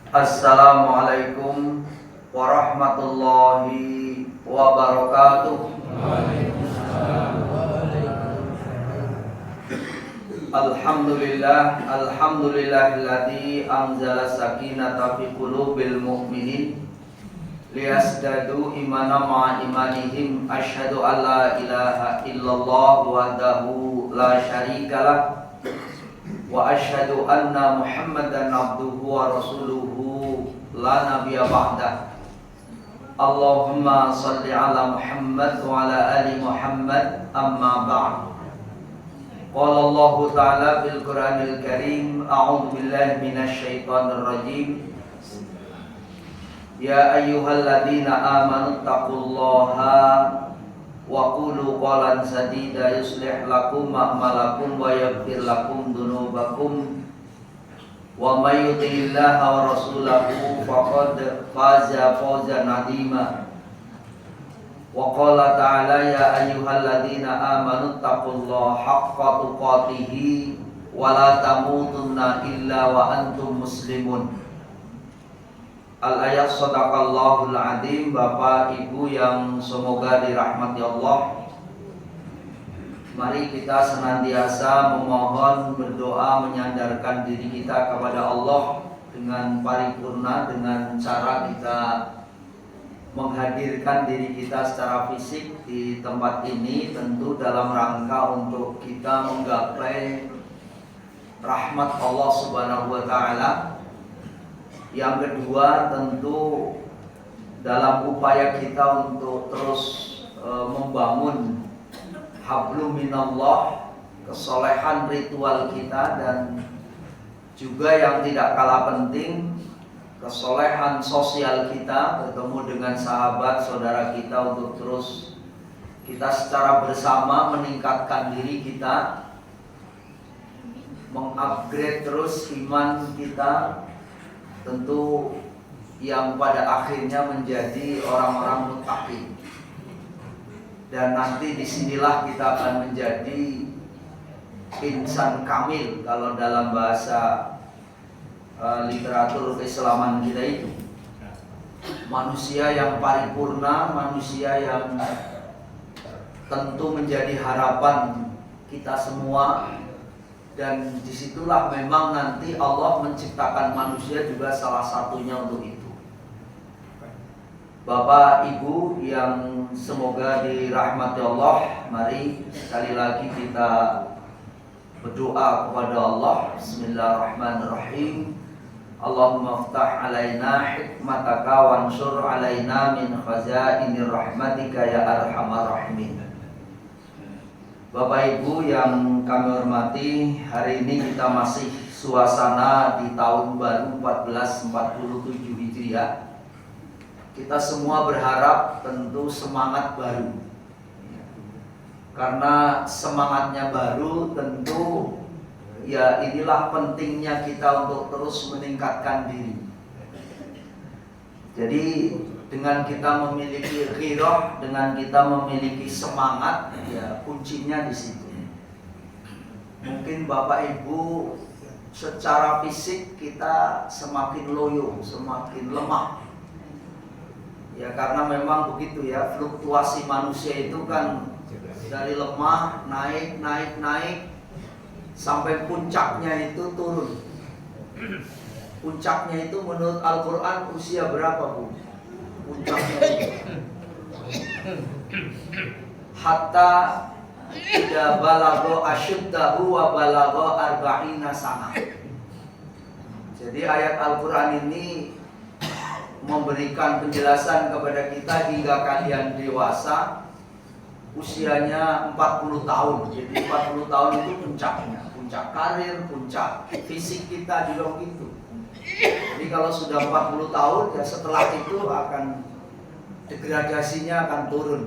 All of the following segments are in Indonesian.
Assalamualaikum warahmatullahi wabarakatuh. Alhamdulillahilladzi anzala sakinata fi qulubil mu'minin liyasdadu imanan ma'a imanihim. Asyhadu an la ilaha illallah wahdahu la syarikalah wa asyhadu anna Muhammadan abduhu wa rasuluhu la nabiyya ba'dah. Allahumma shalli ala Muhammad wa ala ali Muhammad, amma ba'd. Qala Allah ta'ala fil Qur'anil Karim, a'udzu billahi minasy syaithanir rajim. Ya ayyuhalladzina amanu taqullaha wa qulu qawlan sadida yuslih lakum a'malakum wa yaghfir lakum dzunubakum wa may yuti'illaha wa rasulahu faqad faza fawzan 'azima. Wa qala ta'ala ya ayyuhalladzina amanu taqullaha haqqa tuqatih wa la tamutunna illa wa antum muslimun. Al-ayat sadaqallahul adzim. Bapak Ibu yang semoga dirahmati Allah, mari kita senantiasa memohon, berdoa, menyandarkan diri kita kepada Allah dengan paripurna, dengan cara kita menghadirkan diri kita secara fisik di tempat ini, tentu dalam rangka untuk kita menggapai rahmat Allah Subhanahu wa taala. Yang kedua, tentu dalam upaya kita untuk terus membangun hablum minallah, kesolehan ritual kita, dan juga yang tidak kalah penting, kesolehan sosial kita, bertemu dengan sahabat saudara kita, untuk terus kita secara bersama meningkatkan diri kita, mengupgrade terus iman kita, tentu yang pada akhirnya menjadi orang-orang muttaqin. Dan nanti disinilah kita akan menjadi insan kamil, kalau dalam bahasa literatur keislaman kita itu, manusia yang paripurna, manusia yang tentu menjadi harapan kita semua. Dan disitulah memang nanti Allah menciptakan manusia juga salah satunya untuk itu. Bapak Ibu yang semoga dirahmati Allah, mari sekali lagi kita berdoa kepada Allah. Bismillahirrahmanirrahim. Allahumma ftah alaina hikmataka wansur alaina min khazainir rahmatika ya arhamar rahimin. Bapak Ibu yang kami hormati, hari ini kita masih suasana di tahun baru 1447 Hijriah. Kita semua berharap tentu semangat baru. Karena semangatnya baru, tentu ya inilah pentingnya kita untuk terus meningkatkan diri. Jadi dengan kita memiliki ghirah, dengan kita memiliki semangat, ya kuncinya di situ. Mungkin Bapak Ibu secara fisik kita semakin loyo, semakin lemah. Ya karena memang begitu ya, fluktuasi manusia itu kan dari lemah, naik sampai puncaknya itu turun. Puncaknya itu menurut Al-Quran usia berapa, Bu? Puncaknya hatta idza balagha asyuddahu wa balagha arba'ina sana. Jadi ayat Al-Quran ini memberikan penjelasan kepada kita hingga kalian dewasa, usianya 40 tahun. Jadi 40 tahun itu puncaknya, puncak karir, puncak fisik kita juga begitu. Jadi kalau sudah 40 tahun, ya setelah itu akan degradasinya akan turun,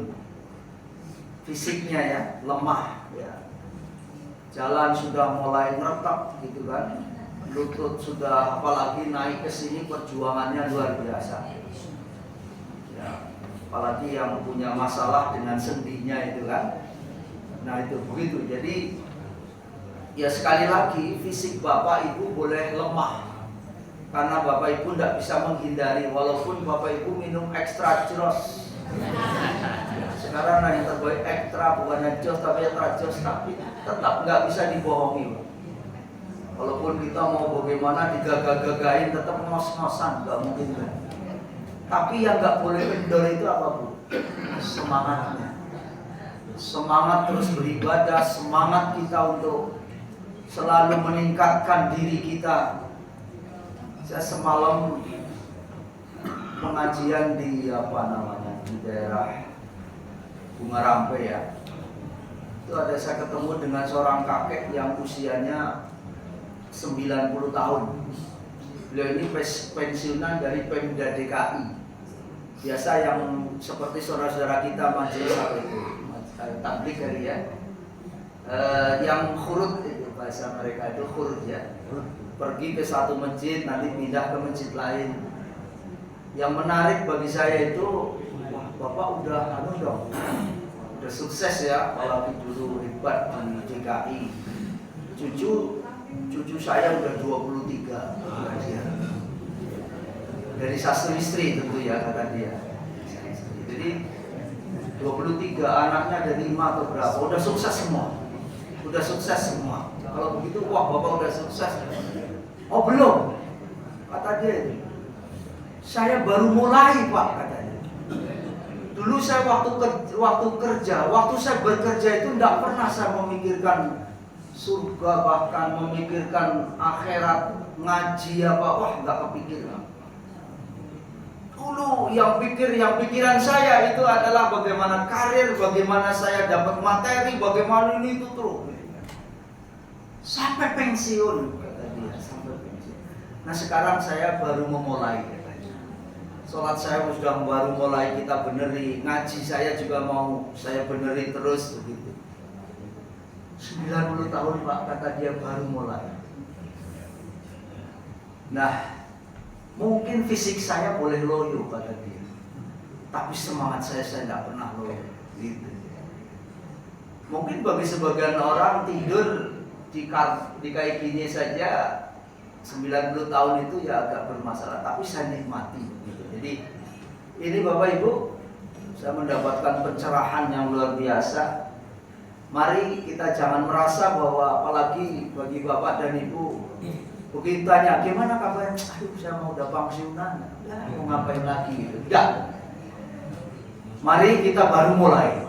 fisiknya ya lemah, ya jalan sudah mulai meretak gitu kan, lutut sudah, apalagi naik ke sini perjuangannya luar biasa. Ya, apalagi yang punya masalah dengan sendinya itu kan. Nah itu begitu. Jadi ya sekali lagi fisik Bapak Ibu boleh lemah, Karena Bapak Ibu tidak bisa menghindari, walaupun Bapak Ibu minum extra jos. Sekarang yang terbaik ekstra, bukan jos tapi extra jos, tapi tetap nggak bisa dibohongi. Walaupun kita mau bagaimana digagah-gagahin, tetap ngos-ngosan, nggak mungkin. Tapi yang nggak boleh kendor itu apa, Bu? Semangatnya. Semangat terus beribadah, semangat kita untuk selalu meningkatkan diri kita. Saya semalam pengajian di di daerah Bunga Rampe ya. Itu ada saya ketemu dengan seorang kakek yang usianya 90 tahun. Beliau ini pensiunan dari Pemda DKI. Biasa yang seperti saudara-saudara kita majelis tabligh kali ya. Yang khurut itu bahasa mereka itu khurut ya. Pergi ke satu masjid, nanti pindah ke masjid lain. Yang menarik bagi saya itu, wah, Bapak udah udah sukses ya, apalagi dulu hebat di DKI. Cucu saya udah 23. Dari satu istri tentu ya, kata dia. Jadi 23 anaknya ada 5 atau berapa, udah sukses semua. Udah sukses semua. Kalau begitu, wah Bapak udah sukses. Oh belum, kata dia. Saya baru mulai Pak, katanya. Dulu saya waktu saya bekerja itu tidak pernah saya memikirkan surga, bahkan memikirkan akhirat, ngaji apa, wah nggak kepikiran. Dulu yang pikiran saya itu adalah bagaimana karir, bagaimana saya dapat materi, bagaimana ini itu terus. Sampai pensiun. Nah sekarang saya baru memulai, sholat saya sudah baru mulai kita beneri, ngaji saya juga mau saya beneri terus begitu. 90 tahun Pak, kata dia baru mulai. Nah mungkin fisik saya boleh loyo kata dia, tapi semangat saya tidak pernah loyo gitu. Mungkin bagi sebagian orang tidur di kayak gini saja 90 tahun itu ya agak bermasalah, tapi saya nikmati gitu. Jadi ini Bapak Ibu, saya mendapatkan pencerahan yang luar biasa. Mari kita jangan merasa bahwa, apalagi bagi Bapak dan Ibu, begitu tanya gimana kabarnya, aduh saya mau udah pensiunan, mau ngapain lagi gitu. Tidak. Mari kita baru mulai.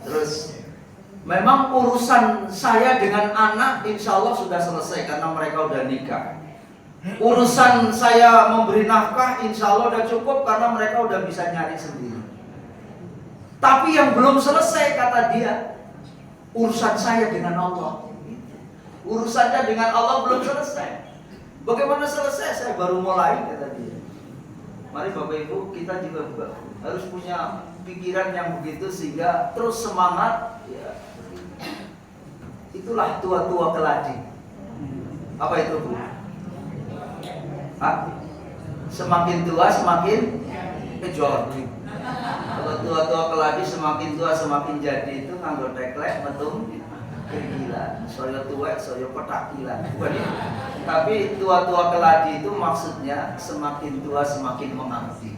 Terus memang urusan saya dengan anak insya Allah sudah selesai karena mereka udah nikah. Urusan saya memberi nafkah insya Allah udah cukup karena mereka udah bisa nyari sendiri. Tapi yang belum selesai kata dia, urusan saya dengan Allah. Urusannya dengan Allah belum selesai. Bagaimana selesai? Saya baru mulai kata dia. Mari Bapak Ibu, kita juga harus punya pikiran yang begitu sehingga terus semangat ya. Itulah tua-tua keladi. Apa itu Bu? Semakin tua semakin kejor. Kalau tua-tua keladi semakin tua semakin jadi itu nganggo teklek metung gila. Saya tua saya petakilan. Bukan ya? Tapi tua-tua keladi itu maksudnya semakin tua semakin mengabdi.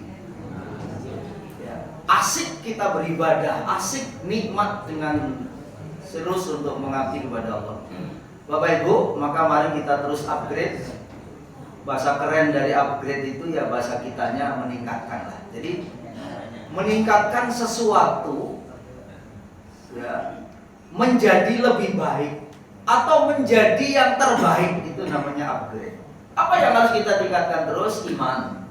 Ya. Asik kita beribadah, asik nikmat dengan terus untuk mengabdi kepada Allah. Bapak Ibu, maka mari kita terus upgrade. Bahasa keren dari upgrade itu ya bahasa kitanya meningkatkan lah. Jadi meningkatkan sesuatu ya, menjadi lebih baik atau menjadi yang terbaik, itu namanya upgrade. Apa yang harus kita tingkatkan terus? Iman.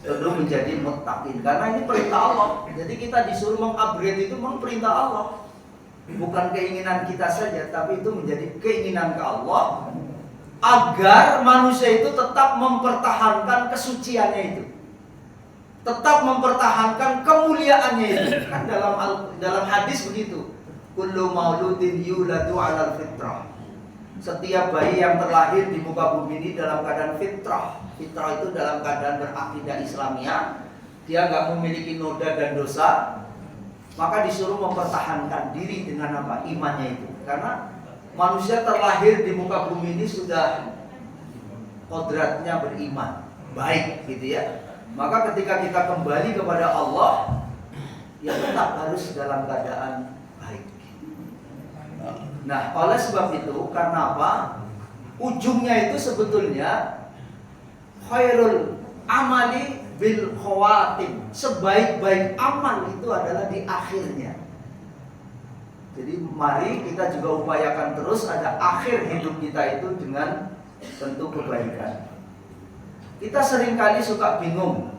Tentu menjadi muttaqin karena ini perintah Allah. Jadi kita disuruh mengupgrade itu memang perintah Allah. Bukan keinginan kita saja, tapi itu menjadi keinginan ke Allah agar manusia itu tetap mempertahankan kesuciannya itu, tetap mempertahankan kemuliaannya itu. Kan dalam hadis begitu, kullu mauludin yuladu 'alal fitrah. Setiap bayi yang terlahir di muka bumi ini dalam keadaan fitrah. Fitrah itu dalam keadaan berakidah Islamiyah, dia nggak memiliki noda dan dosa. Maka disuruh mempertahankan diri dengan apa? Imannya itu. Karena manusia terlahir di muka bumi ini sudah kodratnya beriman, baik gitu ya. Maka ketika kita kembali kepada Allah, ya tetap harus dalam keadaan baik. Nah, oleh sebab itu, karena apa? Ujungnya itu sebetulnya khairul amali bil khawatim. Sebaik-baik amal itu adalah di akhirnya. Jadi mari kita juga upayakan terus ada akhir hidup kita itu dengan tentu kebaikan. Kita seringkali suka bingung,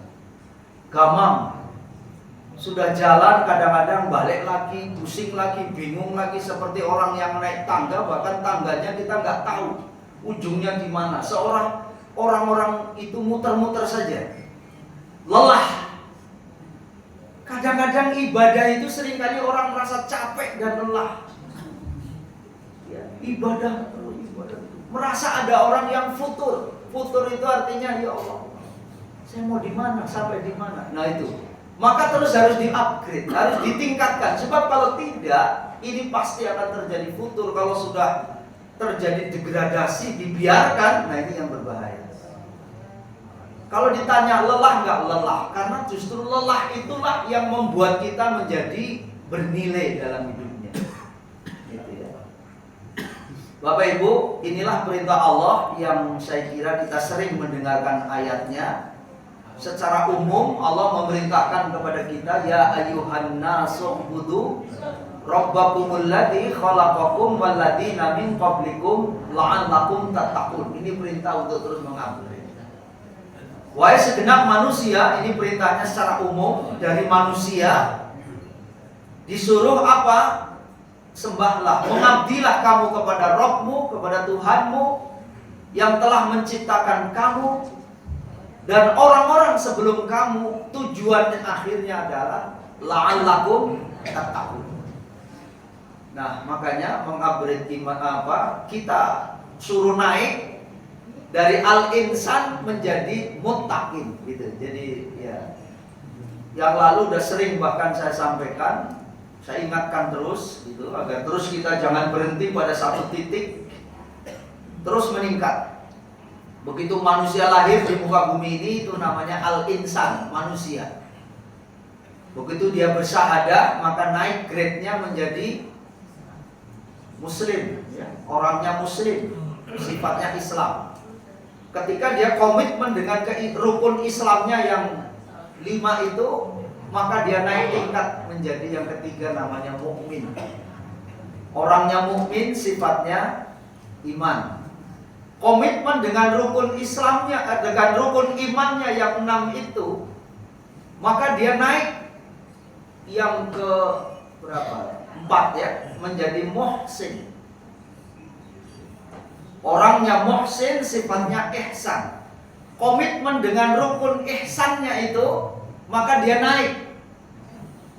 gamang, sudah jalan kadang-kadang balik lagi, pusing lagi, bingung lagi, seperti orang yang naik tangga, bahkan tangganya kita nggak tahu ujungnya di mana. Orang-orang itu muter-muter saja, lelah. Kadang-kadang ibadah itu seringkali orang merasa capek dan lelah. Ya, ibadah, merasa ada orang yang futur. Futur itu artinya ya Allah, saya mau di mana, sampai di mana. Nah itu, maka terus harus di-upgrade, harus ditingkatkan. Sebab kalau tidak, ini pasti akan terjadi futur. Kalau sudah terjadi degradasi, dibiarkan, nah ini yang berbahaya. Kalau ditanya lelah nggak lelah, karena justru lelah itulah yang membuat kita menjadi bernilai dalam hidupnya. Gitu ya. Bapak Ibu, inilah perintah Allah yang saya kira kita sering mendengarkan ayatnya. Secara umum Allah memerintahkan kepada kita, ya ayyuhan nasu ubudu rabbakumul ladzi khalaqakum wal ladzina min qablikum la'allakum tattaqun. Ini perintah untuk terus mengabdi. Wahai segenap manusia, ini perintahnya secara umum dari manusia. Disuruh apa? Sembahlah, mengabdilah kamu kepada Rabbmu, kepada Tuhanmu yang telah menciptakan kamu dan orang-orang sebelum kamu. Tujuannya akhirnya adalah la'allakum tattaqun. Nah, makanya mengupgrade iman apa? Kita suruh naik dari al-insan menjadi muttaqin gitu. Jadi ya, yang lalu udah sering bahkan saya sampaikan, saya ingatkan terus gitu, agar terus kita jangan berhenti pada satu titik, terus meningkat. Begitu manusia lahir di muka bumi ini, itu namanya al-insan, manusia. Begitu dia bersyahadah, maka naik grade-nya menjadi muslim ya, orangnya muslim, sifatnya Islam. Ketika dia komitmen dengan rukun Islamnya yang 5 itu, maka dia naik tingkat menjadi yang ketiga, namanya mukmin. Orangnya mukmin, sifatnya iman. Komitmen dengan rukun Islamnya, dengan rukun imannya yang 6 itu, maka dia naik yang ke berapa? 4 ya, menjadi muhsin. Orangnya muhsin, sifatnya ihsan. Komitmen dengan rukun ihsannya itu, maka dia naik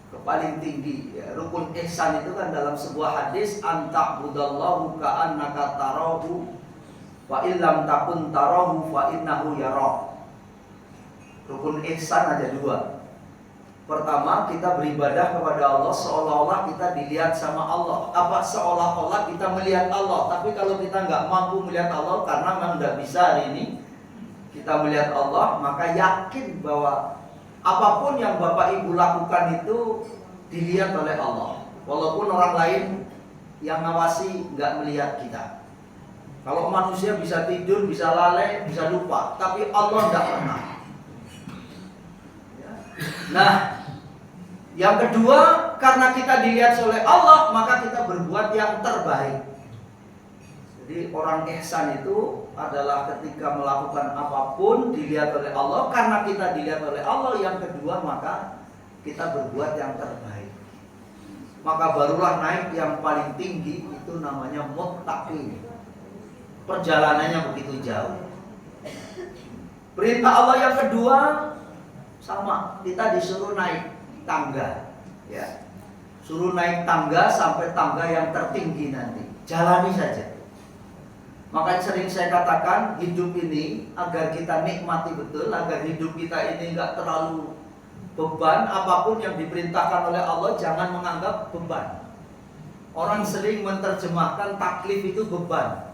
ke paling tinggi ya. Rukun ihsan itu kan dalam sebuah hadis, anta'budallahu ka'annaka tarahu wa illam takun tarahu fa innahu yarah. Rukun ihsan ada 2. Pertama, kita beribadah kepada Allah seolah-olah kita dilihat sama Allah. Apa seolah-olah kita melihat Allah. Tapi kalau kita nggak mampu melihat Allah, karena memang nggak bisa hari ini kita melihat Allah, maka yakin bahwa apapun yang Bapak Ibu lakukan itu dilihat oleh Allah. Walaupun orang lain yang ngawasi nggak melihat kita. Kalau manusia bisa tidur, bisa lalai, bisa lupa, tapi Allah nggak pernah. Nah, yang kedua, karena kita dilihat oleh Allah, maka kita berbuat yang terbaik. Jadi orang ihsan itu adalah ketika melakukan apapun dilihat oleh Allah. Karena kita dilihat oleh Allah, yang kedua, maka kita berbuat yang terbaik. Maka barulah naik yang paling tinggi, itu namanya muttaqin. Perjalanannya begitu jauh. Perintah Allah yang kedua sama, kita disuruh naik tangga ya. Suruh naik tangga sampai tangga yang tertinggi nanti. Jalani saja. Makanya sering saya katakan, hidup ini agar kita nikmati betul, agar hidup kita ini enggak terlalu beban, apapun yang diperintahkan oleh Allah jangan menganggap beban. Orang sering menerjemahkan taklif itu beban.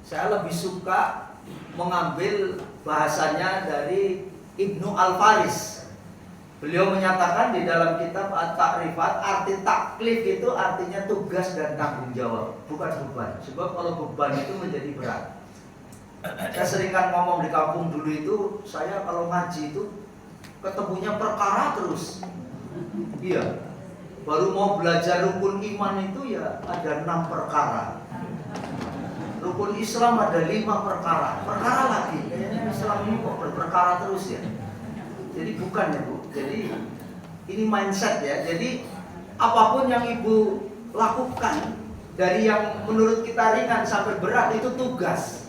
Saya lebih suka mengambil bahasanya dari Ibnu Al-Faris. Beliau menyatakan di dalam kitab At-Ta'rifat, arti taklif itu artinya tugas dan tanggung jawab, bukan beban. Sebab kalau beban itu menjadi berat. Saya sering kan ngomong di kampung dulu itu, saya kalau ngaji itu ketemunya perkara terus. Iya. Baru mau belajar rukun iman itu ya ada 6 perkara. Rukun Islam ada 5 perkara. Perkara lagi. Kayaknya Islam ini kok berperkara terus ya. Jadi bukan ya Bu. Jadi ini mindset ya. Jadi apapun yang Ibu lakukan, dari yang menurut kita ringan sampai berat, itu tugas,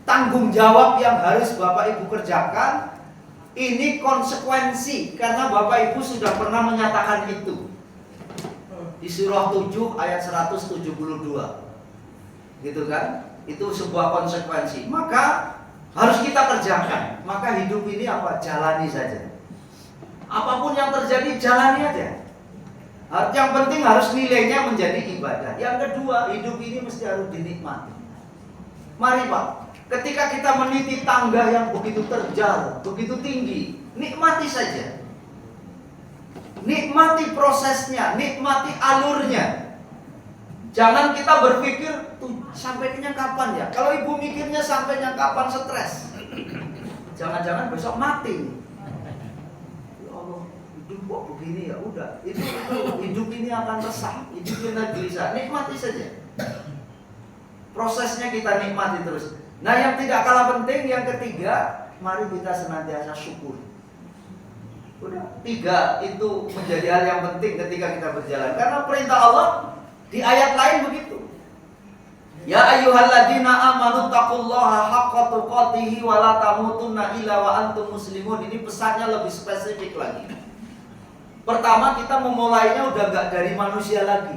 tanggung jawab yang harus Bapak Ibu kerjakan. Ini konsekuensi karena Bapak Ibu sudah pernah menyatakan itu di surah 7 ayat 172, gitu kan? Itu sebuah konsekuensi, maka harus kita kerjakan. Maka hidup ini apa? Jalani saja. Apapun yang terjadi, jalani aja. Yang penting harus nilainya menjadi ibadah. Yang kedua, hidup ini mesti harus dinikmati. Mari Pak, ketika kita meniti tangga yang begitu terjal, begitu tinggi, nikmati saja. Nikmati prosesnya, nikmati alurnya. Jangan kita berpikir, tuh sampainya kapan ya? Kalau Ibu mikirnya sampainya kapan, stres. Jangan-jangan besok mati. Ya Allah, hidup kok begini ya? Udah, itu hidup ini akan resah, hidup ini gelisah. Nikmati saja. Prosesnya kita nikmati terus. Nah, yang tidak kalah penting, yang ketiga, mari kita senantiasa syukur. Udah, 3 itu menjadi hal yang penting ketika kita berjalan. Karena perintah Allah di ayat lain begitu. Ya ayyuhalladzina amanu taqullaha haqqa tuqatih wa la tamutunna illa wa antum muslimun. Ini pesannya lebih spesifik lagi. Pertama, kita memulainya udah gak dari manusia lagi.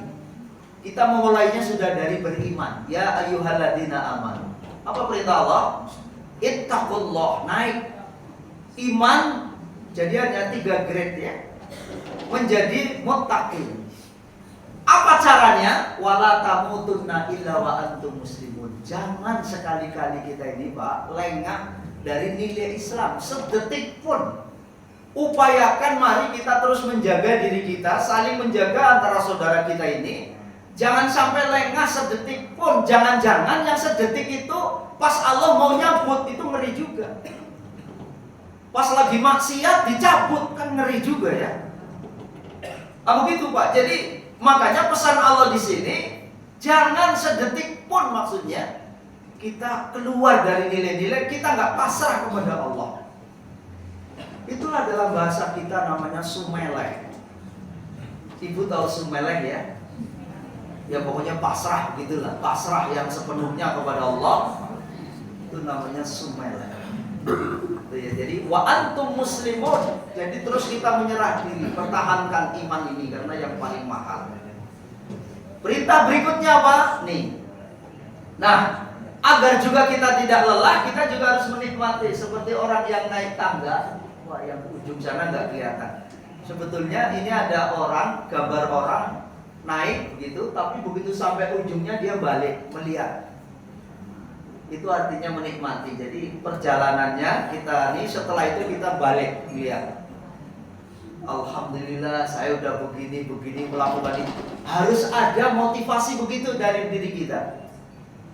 Kita memulainya sudah dari beriman. Ya ayyuhalladzina amanu. Apa perintah Allah? Ittaqullah, naik. Iman jadi hanya 3 grade ya. Menjadi muttaqin. Apa caranya? Wala tamutunna illa wa antum muslimun. Jangan sekali-kali kita ini Pak lengah dari nilai Islam sedetik pun. Upayakan mari kita terus menjaga diri kita, saling menjaga antara saudara kita ini. Jangan sampai lengah sedetik pun. Jangan-jangan yang sedetik itu pas Allah mau nyabut, itu ngeri juga. Pas lagi maksiat dicabut, kan ngeri juga ya. Begitu Pak. Jadi makanya pesan Allah di sini, jangan sedetik pun, maksudnya kita keluar dari nilai-nilai, kita nggak pasrah kepada Allah. Itulah dalam bahasa kita namanya sumeleh. Ibu tahu sumeleh ya? Ya pokoknya pasrah gitulah, pasrah yang sepenuhnya kepada Allah. Itu namanya sumeleh. Ya, jadi wa antum muslimun. Jadi terus kita menyerah diri, pertahankan iman ini karena yang paling mahal. Perintah berikutnya apa? Nih. Nah, agar juga kita tidak lelah, kita juga harus menikmati seperti orang yang naik tangga. Wah, yang ujung sana nggak kelihatan. Sebetulnya ini ada orang, gambar orang naik begitu, tapi begitu sampai ujungnya dia balik melihat. Itu artinya menikmati. Jadi perjalanannya kita nih, setelah itu kita balik lihat. Alhamdulillah saya udah begini melakukan itu. Harus ada motivasi begitu dari diri kita.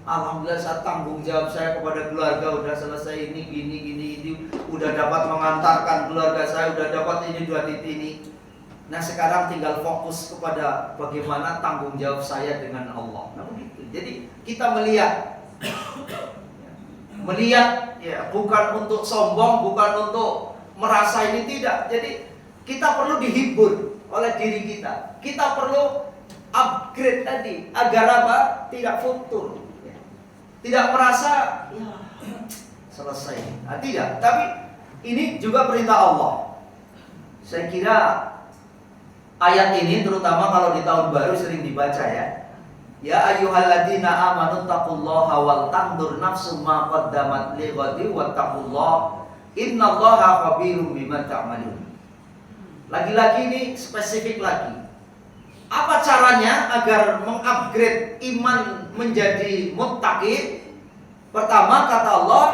Alhamdulillah saya tanggung jawab saya kepada keluarga udah selesai ini gini, udah dapat mengantarkan keluarga saya, udah dapat ini 2 titik ini. Nah sekarang tinggal fokus kepada bagaimana tanggung jawab saya dengan Allah. Nah begitu. Jadi kita melihat ya, bukan untuk sombong, bukan untuk merasa ini, tidak. Jadi kita perlu dihibur oleh diri kita. Kita perlu upgrade tadi agar apa? Tidak futur, ya. Tidak merasa ya selesai. Nah, tidak. Tapi ini juga perintah Allah. Saya kira ayat ini terutama kalau di tahun baru sering dibaca ya. Ya ayyuhalladzina amanu taqullaha wal tandur nafsum ma qaddamat lighadin wattaqullaha innallaha khabirum bima ta'malun. Lagi-lagi ini spesifik lagi. Apa caranya agar mengupgrade iman menjadi muttaqin? Pertama kata Allah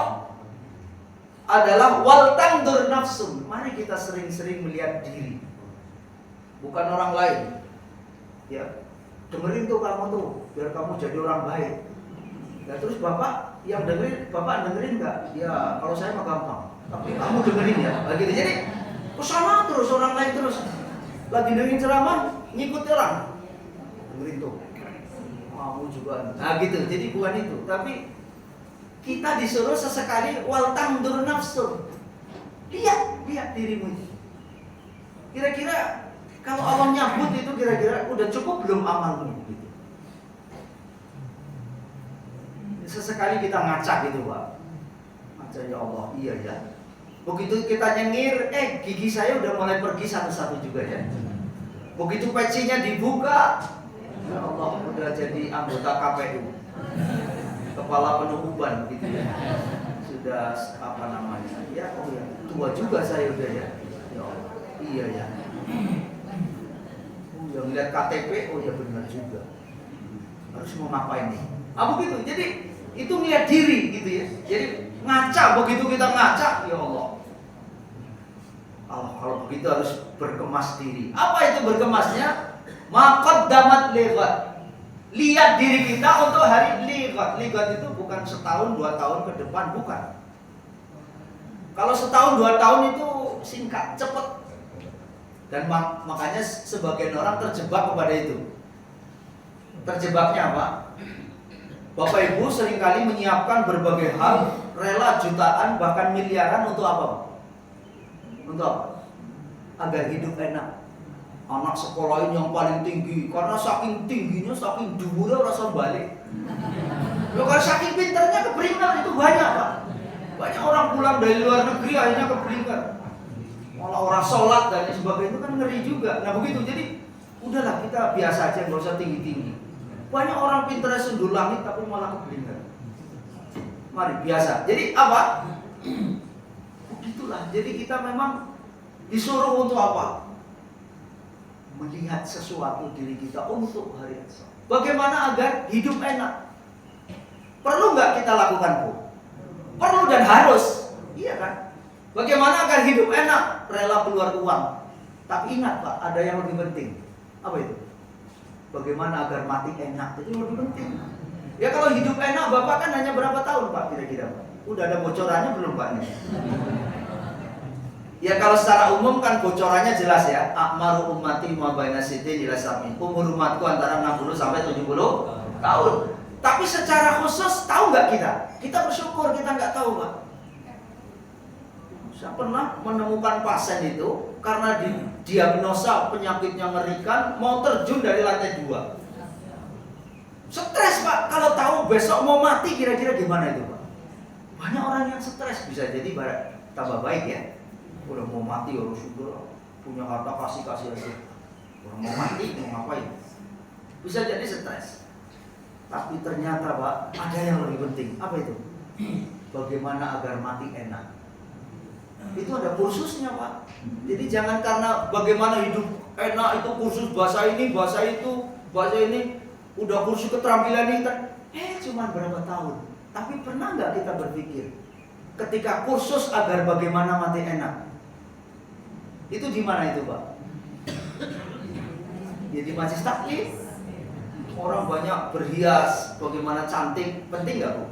adalah wal tandur nafsun. Mari kita sering-sering melihat diri, bukan orang lain. Ya, dengerin tuh kamu tuh, biar kamu jadi orang baik. Ya terus bapak yang dengerin, bapak dengerin nggak? Ya kalau saya mah gampang, tapi kamu dengerin ya. Begitu. Jadi kesana terus orang lain terus. Lagi dengerin ceramah, ngikut orang. Dengerin tuh. Kamu juga. Nah gitu. Jadi bukan itu, tapi kita disuruh sesekali wal tandur nafsu. Lihat dirimu. Kira-kira kalau Allah nyambut itu kira-kira udah cukup belum amalmu gitu. Sesekali kita ngaca gitu, Pak. Ngaca, ya Allah, iya ya. Begitu kita nyengir, gigi saya udah mulai pergi satu-satu juga ya. Begitu pecinya dibuka, ya Allah, udah jadi anggota KPU, kepala penuh uban gitu ya. Sudah apa namanya? Ya, oh ya, tua juga saya udah ya. Ya Allah, iya ya. Oh ya, ngeliat KTP, oh ya benar juga. Harus mau ngapain nih? Begitu. Jadi itu ngeliat diri gitu ya. Jadi ngaca, begitu kita ngaca, ya Allah. Kalau begitu harus berkemas diri. Apa itu berkemasnya? Maqaddamat lighat. Lihat diri kita untuk hari lighat. Lighat itu bukan setahun 2 tahun ke depan, bukan. Kalau setahun 2 tahun itu singkat, cepat. Dan makanya sebagian orang terjebak kepada itu. Terjebaknya apa? Bapak Ibu seringkali menyiapkan berbagai hal, rela jutaan bahkan miliaran untuk apa? Untuk apa? Agar hidup enak. Anak sekolahin yang paling tinggi, karena saking tingginya, saking dhuwurnya rasa balik. Loh, kalau saking pintarnya keberingan itu banyak, Pak. Banyak orang pulang dari luar negeri akhirnya keberingan. Malah orang sholat dan sebagainya itu kan ngeri juga. Nah begitu, jadi udahlah kita biasa aja, nggak usah tinggi-tinggi. Banyak orang pintarnya sundul langit tapi malah keberingan. Mari biasa. Jadi apa? Begitulah. Jadi kita memang disuruh untuk apa? Melihat sesuatu diri kita untuk hari esok. Bagaimana agar hidup enak? Perlu nggak kita lakukan, Bu? Perlu dan harus. Iya kan? Bagaimana agar hidup enak? Rela keluar uang. Tapi ingat, Pak, ada yang lebih penting. Apa itu? Bagaimana agar mati enak? Itu lebih penting. Ya kalau hidup enak, Bapak kan hanya berapa tahun, Pak, kira-kira? Udah ada bocorannya belum, Pak? Ya kalau secara umum kan bocorannya jelas ya. Akmaru ummati ma baina sitin ila sab'in. Umur umatku antara 60 sampai 70 tahun. Tapi secara khusus tahu nggak kita? Kita bersyukur kita nggak tahu, Pak. Saya pernah menemukan pasien itu karena didiagnosa penyakitnya mengerikan, mau terjun dari lantai 2. Stres, Pak. Kalau tahu besok mau mati kira-kira gimana itu, Pak? Banyak orang yang stres, bisa jadi tambah baik ya. Udah mau mati harus sudah punya harta kasih aja. Udah mau mati mau ngapain? Bisa jadi stres. Tapi ternyata, Pak, ada yang lebih penting. Apa itu? Bagaimana agar mati enak? Itu ada kursusnya, Pak. Jadi jangan karena bagaimana hidup enak itu kursus bahasa ini, bahasa itu, bahasa ini, udah kursus keterampilan ini, cuma berapa tahun. Tapi pernah nggak kita berpikir ketika kursus agar bagaimana mati enak? Itu di mana itu, Pak? Ya di Majelis Taklim. Orang banyak berhias, bagaimana cantik, penting nggak, Bu?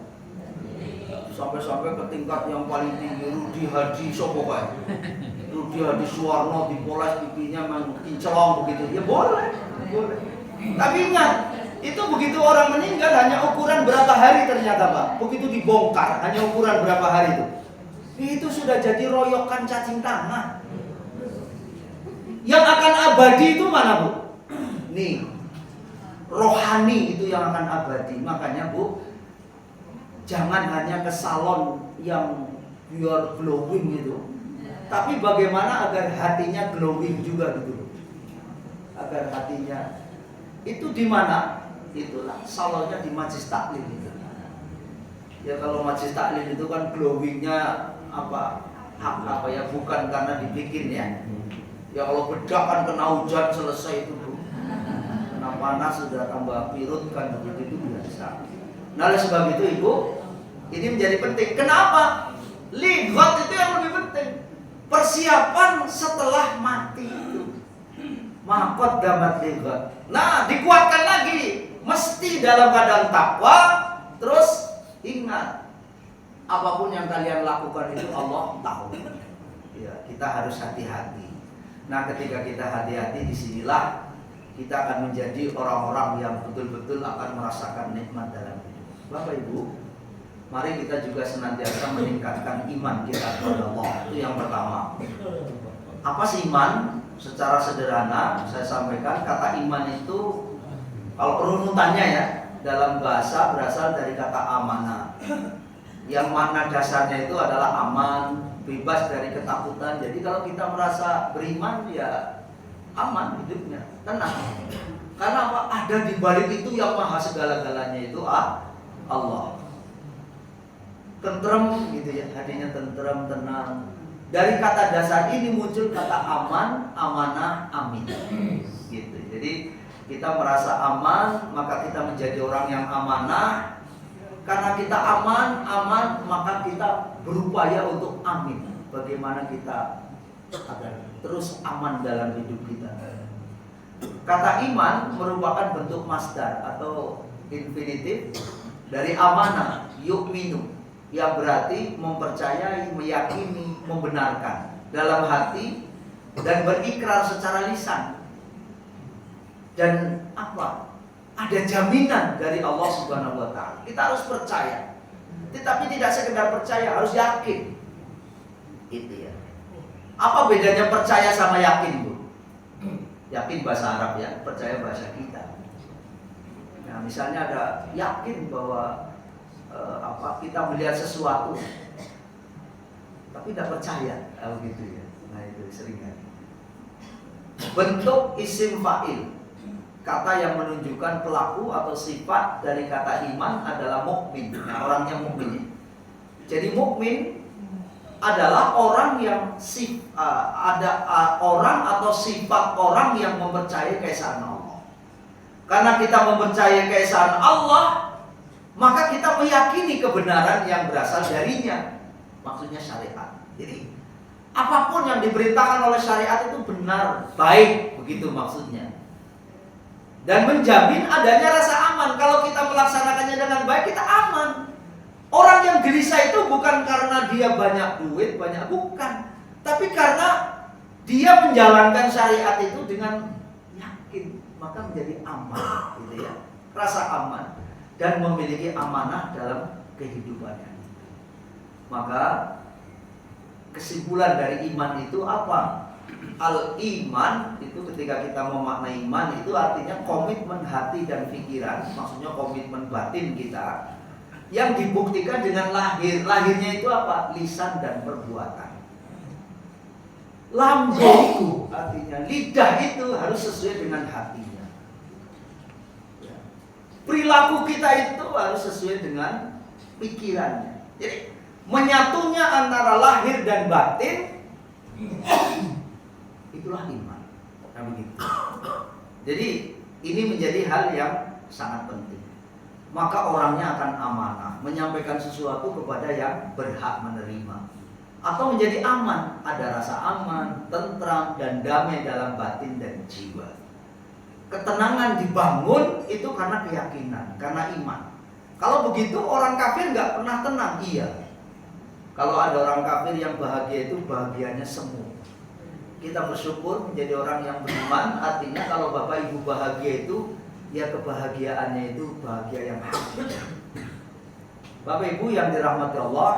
Sampai-sampai ke tingkat yang paling tinggi, Rudi Hadi Sopokai, Rudi Hadi Suwarno dipoles pipinya mengincelong begitu, ya boleh. Tapi ingat, itu begitu orang meninggal hanya ukuran berapa hari ternyata, Pak. Begitu dibongkar hanya ukuran berapa hari itu sudah jadi royokan cacing tanah. Yang akan abadi itu mana, Bu? Nih, rohani itu yang akan abadi. Makanya, Bu, jangan hanya ke salon yang biar glowing gitu, tapi bagaimana agar hatinya glowing juga gitu. Agar hatinya itu di mana? Itulah salonnya di Majelis Taklim itu. Ya kalau Majelis Taklim itu kan glowingnya apa ya, bukan karena dibikin ya. Ya kalau bedak kan kena hujan selesai itu, Bu. Kena panas sudah tambah pirut kan begitu itu biasa. Nah oleh sebab itu, Ibu, Ini menjadi penting. Kenapa? Lighat itu yang lebih penting. Persiapan setelah mati itu. Makot damat lighat. Nah, dikuatkan lagi. Mesti dalam keadaan takwa. Terus ingat, apapun yang kalian lakukan itu Allah tahu. Ya, kita harus hati-hati. Nah, ketika kita hati-hati, disinilah kita akan menjadi orang-orang yang betul-betul akan merasakan nikmat dalam hidup. Bapak Ibu, mari kita juga senantiasa meningkatkan iman kita kepada Allah. Itu yang pertama. Apa sih iman? Secara sederhana saya sampaikan, kata iman itu kalau perunutannya ya, dalam bahasa berasal dari kata amanah. Yang makna dasarnya itu adalah aman, bebas dari ketakutan. Jadi kalau kita merasa beriman, ya aman hidupnya, tenang. Karena apa? Ada di balik itu yang maha segala-galanya, itu Allah. Tentrem gitu ya, hatinya tentrem, tenang. Dari kata dasar ini muncul kata aman, amanah, amin. Gitu. Jadi kita merasa aman, maka kita menjadi orang yang amanah. Karena kita aman, maka kita berupaya untuk amin. Bagaimana kita agar terus aman dalam hidup kita. Kata iman merupakan bentuk masdar atau infinitif dari amanah, yu'minu, yang berarti mempercayai, meyakini, membenarkan dalam hati dan berikrar secara lisan. Dan apa? Ada jaminan dari Allah Subhanahu wa taala. Kita harus percaya. Tetapi tidak sekedar percaya, harus yakin. Itu ya. Apa bedanya percaya sama yakin, Bu? Yakin bahasa Arab ya, percaya bahasa kita. Nah, misalnya ada yakin bahwa kita melihat sesuatu, tapi tidak percaya, gitu ya. Nah itu sering kan. Bentuk isim fa'il, kata yang menunjukkan pelaku atau sifat dari kata iman adalah mukmin. Nah, orangnya mukmin. Jadi mukmin adalah orang yang orang atau sifat orang yang mempercayai keesaan Allah. Karena kita mempercayai keesaan Allah, maka kita meyakini kebenaran yang berasal darinya. Maksudnya syariat. Jadi apapun yang diperintahkan oleh syariat itu benar, baik, begitu maksudnya. Dan menjamin adanya rasa aman. Kalau kita melaksanakannya dengan baik, kita aman. Orang yang gelisah itu bukan karena dia banyak duit, bukan. Tapi karena dia menjalankan syariat itu dengan yakin, maka menjadi aman, gitu ya. Rasa aman dan memiliki amanah dalam kehidupannya. Maka kesimpulan dari iman itu apa? Al-iman itu ketika kita memaknai iman itu artinya komitmen hati dan pikiran, maksudnya komitmen batin kita yang dibuktikan dengan lahir. Lahirnya itu apa? Lisan dan perbuatan. Lambung artinya lidah itu harus sesuai dengan hatinya. Perilaku kita itu harus sesuai dengan pikirannya. Jadi menyatunya antara lahir dan batin, itulah iman. Nah, begitu. Jadi ini menjadi hal yang sangat penting. Maka orangnya akan amanah, menyampaikan sesuatu kepada yang berhak menerima. Atau menjadi aman, ada rasa aman, tentram dan damai dalam batin dan jiwa. Ketenangan dibangun itu karena keyakinan, karena iman. Kalau begitu orang kafir nggak pernah tenang, iya. Kalau ada orang kafir yang bahagia itu bahagianya semu. Kita bersyukur menjadi orang yang beriman, artinya kalau Bapak Ibu bahagia itu, ya kebahagiaannya itu bahagia yang hakiki. Bapak Ibu yang dirahmati Allah,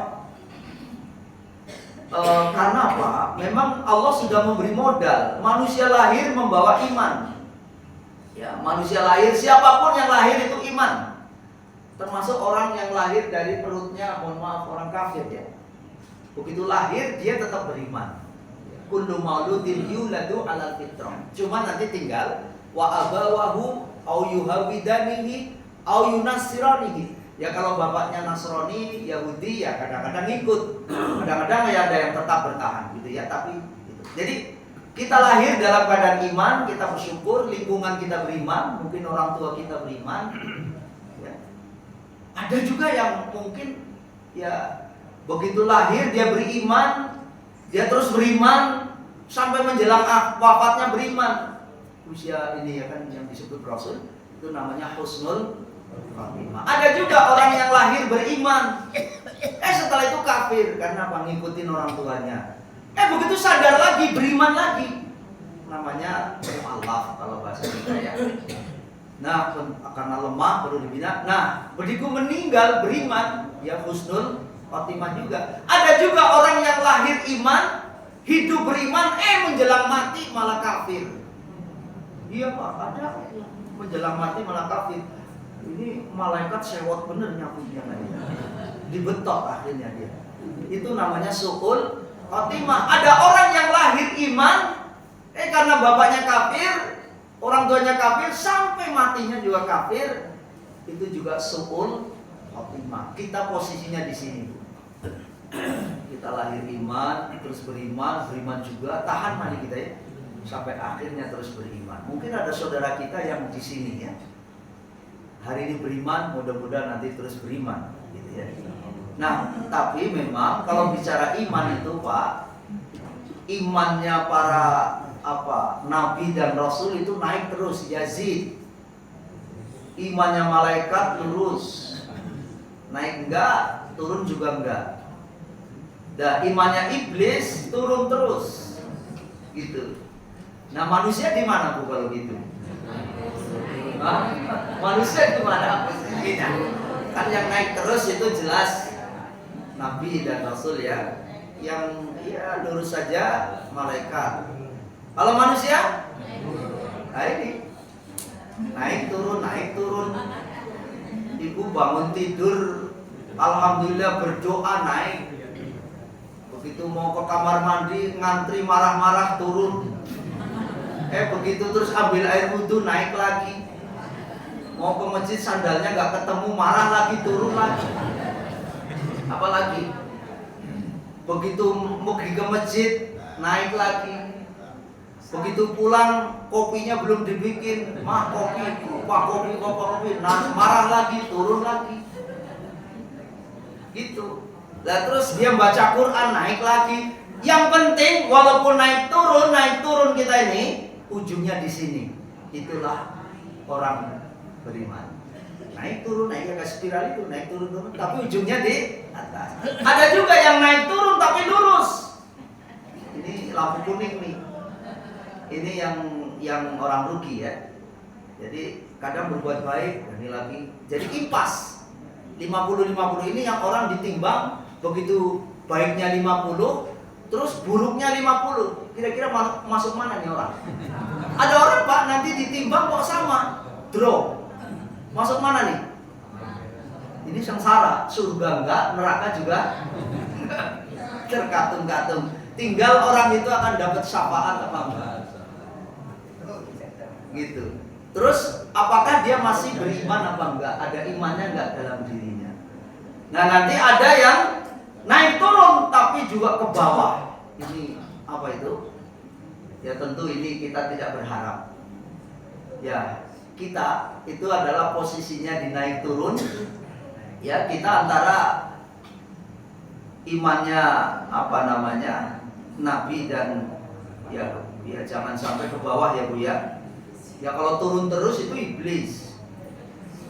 karena apa? Memang Allah sudah memberi modal. Manusia lahir membawa iman. Ya, manusia lahir, siapapun yang lahir itu iman. Termasuk orang yang lahir dari perutnya, mohon maaf, orang kafir ya. Begitu lahir dia tetap beriman. Kullu mauludin yuladu alal fitrah. Cuma nanti tinggal wa abawahu au yuhawidanihi au yunassiranihi. Ya kalau bapaknya Nasrani, Yahudi ya kadang-kadang ikut. Kadang-kadang ya ada yang tetap bertahan gitu ya, tapi gitu. Jadi kita lahir dalam keadaan iman, kita bersyukur, lingkungan kita beriman, mungkin orang tua kita beriman. Ya. Ada juga yang mungkin Ya, begitu lahir dia beriman, dia terus beriman sampai menjelang wafatnya beriman. Usia ini ya kan yang disebut Rasul, itu namanya husnul khotimah. Ada juga orang yang lahir beriman, setelah itu kafir karena apa? Ngikutin orang tuanya. Begitu sadar lagi beriman lagi, namanya mu'allaf kalau bahasa kita ya. Nah, karena lemah perlu dibina. Nah, begitu meninggal beriman, ya husnul khotimah juga. Ada juga orang yang lahir iman, hidup beriman, menjelang mati malah kafir. Iya Pak, ada menjelang mati malah kafir. Ini malaikat sewot bener nyapunya lagi. Dibetok akhirnya dia. Itu namanya su'ul khotimah. Ada orang yang lahir iman, karena bapaknya kafir, orang tuanya kafir, sampai matinya juga kafir. Itu juga su'ul khotimah. Kita posisinya di sini. Kita lahir iman, terus beriman juga, tahan mani kita ya, sampai akhirnya terus beriman. Mungkin ada saudara kita yang di sini ya, hari ini beriman, mudah-mudahan nanti terus beriman, gitu ya. Nah, tapi memang kalau bicara iman itu Pak, imannya para nabi dan rasul itu naik terus, yazid. Imannya malaikat terus naik enggak, turun juga enggak. Dan imannya iblis turun terus, gitu. Nah, manusia di mana Bu kalau gitu? Manusia di mana posisinya? Kan yang naik terus itu jelas nabi dan rasul ya. Yang ya lurus saja malaikat. Kalau manusia, nah ini naik turun. Ibu bangun tidur, alhamdulillah berdoa naik. Begitu mau ke kamar mandi ngantri marah-marah turun. Begitu terus ambil air wudhu naik lagi. Mau ke masjid sandalnya nggak ketemu marah lagi turun lagi. Apalagi begitu mau pergi ke masjid naik lagi. Begitu pulang kopinya belum dibikin, kopi, nah marah lagi turun lagi. Gitu. Nah, terus dia baca Quran naik lagi. Yang penting walaupun naik turun kita ini ujungnya di sini. Itulah orang beriman. Naik turun kayak spiral itu naik turun, tapi ujungnya di atas. Ada juga yang naik turun tapi lurus. Ini lampu kuning nih. Ini yang orang rugi ya. Jadi kadang berbuat baik, ini lagi jadi impas. 50-50 ini yang orang ditimbang. Begitu baiknya 50, terus buruknya 50. Kira-kira masuk mana nih orang? Ada orang Pak nanti ditimbang kok sama, draw. Masuk mana nih? Ini sengsara, surga enggak, neraka juga terkatung-katung. Tinggal orang itu akan dapat syafaat apa enggak? Gitu. Terus apakah dia masih beriman apa enggak? Ada imannya enggak dalam dirinya? Nah, nanti ada yang naik turun tapi juga ke bawah. Ini apa itu? Ya tentu ini kita tidak berharap. Ya, kita itu adalah posisinya di naik turun. Ya, kita antara imannya nabi dan ya jangan sampai ke bawah ya Bu ya. Ya kalau turun terus itu iblis.